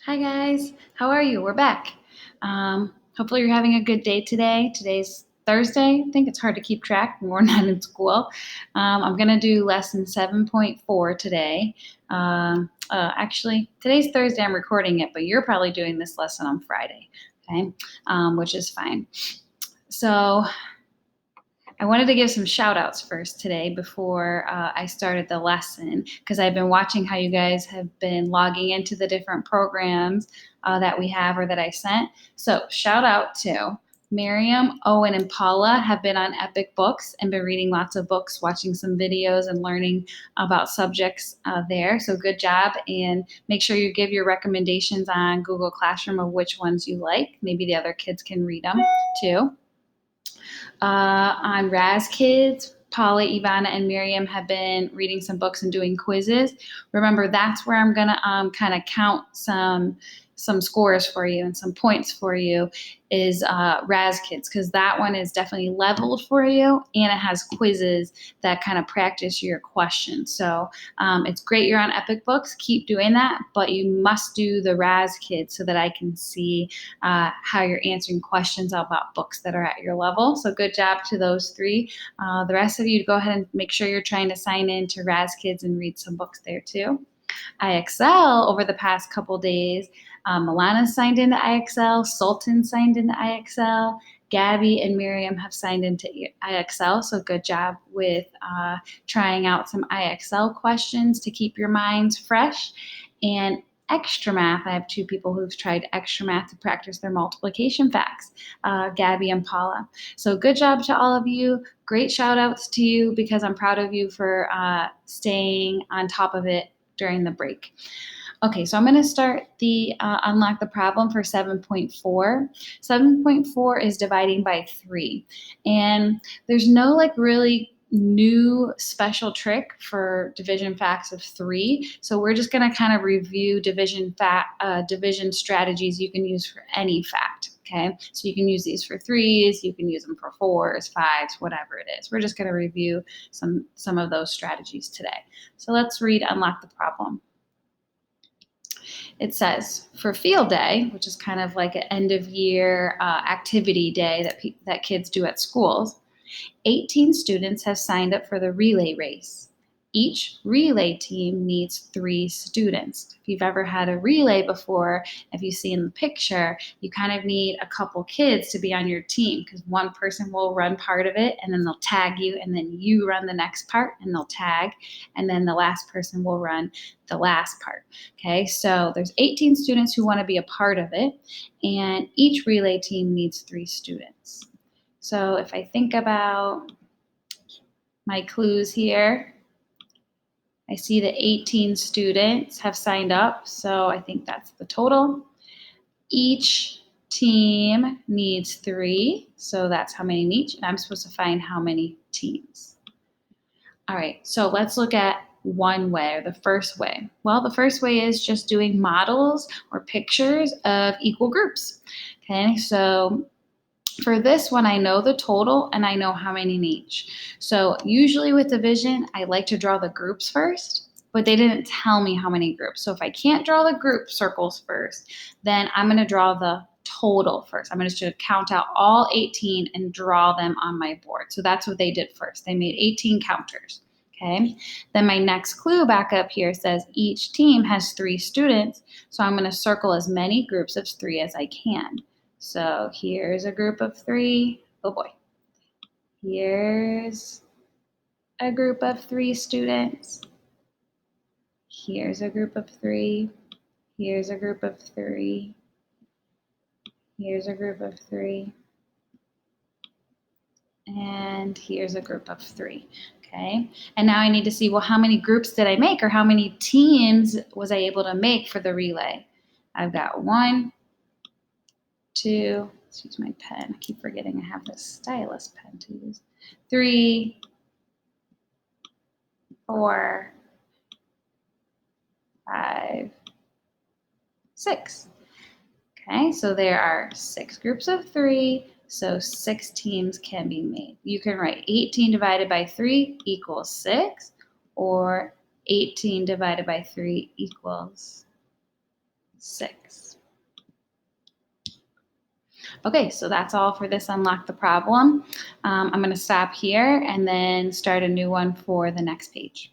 Hi guys, how are you? We're back. Hopefully you're having a good day today. Today's Thursday. I think it's hard to keep track when we're not in school. I'm going to do lesson 7.4 today. Actually, today's Thursday. I'm recording it, but you're probably doing this lesson on Friday, okay? Which is fine. So I wanted to give some shout outs first today before I started the lesson because I've been watching how you guys have been logging into the different programs that we have or that I sent. So shout out to Miriam, Owen, and Paula have been on Epic Books and been reading lots of books, watching some videos, and learning about subjects there. So good job, and make sure you give your recommendations on Google Classroom of which ones you like. Maybe the other kids can read them too. On Raz Kids, Paula, Ivana, and Miriam have been reading some books and doing quizzes. Remember, that's where I'm going to kind of count some scores for you and some points for you is Raz Kids, because that one is definitely leveled for you, and it has quizzes that kind of practice your questions. So it's great you're on Epic Books. Keep doing that, but you must do the Raz Kids so that I can see how you're answering questions about books that are at your level. So good job to those three. The rest of you, go ahead and make sure you're trying to sign in to Raz Kids and read some books there too. IXL over the past couple days. Milana signed into IXL, Sultan signed into IXL, Gabby and Miriam have signed into IXL, so good job with trying out some IXL questions to keep your minds fresh. And extra math, I have two people who've tried extra math to practice their multiplication facts, Gabby and Paula. So good job to all of you. Great shout outs to you because I'm proud of you for staying on top of it during the break. Okay, so I'm going to start the unlock the problem for 7.4. 7.4 is dividing by 3. And there's no really new special trick for division facts of 3. So we're just going to kind of review division strategies you can use for any fact. Okay, so you can use these for 3s, you can use them for 4s, 5s, whatever it is. We're just going to review some of those strategies today. So let's read Unlock the Problem. It says, for field day, which is kind of like an end of year activity day that kids do at schools, 18 students have signed up for the relay race. Each relay team needs 3 students. If you've ever had a relay before, if you see in the picture, you kind of need a couple kids to be on your team because one person will run part of it and then they'll tag you, and then you run the next part and they'll tag, and then the last person will run the last part. Okay, so there's 18 students who want to be a part of it, and each relay team needs 3 students. So if I think about my clues here, I see that 18 students have signed up, so I think that's the total. Each team needs 3, so that's how many in each, and I'm supposed to find how many teams. All right, so let's look at one way, or the first way. Well, the first way is just doing models or pictures of equal groups. Okay, so for this one, I know the total and I know how many in each. So usually with division, I like to draw the groups first, but they didn't tell me how many groups. So if I can't draw the group circles first, then I'm going to draw the total first. I'm going to just count out all 18 and draw them on my board. So that's what they did first. They made 18 counters. Okay. Then my next clue back up here says each team has 3 students. So I'm going to circle as many groups of 3 as I can. So here's a group of 3. Oh boy. Here's a group of 3 students. Here's a group of 3. Here's a group of 3. Here's a group of 3. And here's a group of 3. Okay. And now I need to see, well, how many groups did I make, or how many teams was I able to make for the relay? I've got 1, 2, let's use my pen. I keep forgetting I have this stylus pen to use. 3, 4, 5, 6. Okay, so there are 6 groups of 3, so 6 teams can be made. You can write 18 divided by 3 equals 6, or 18 divided by 3 equals 6. Okay, so that's all for this Unlock the Problem. I'm going to stop here and then start a new one for the next page.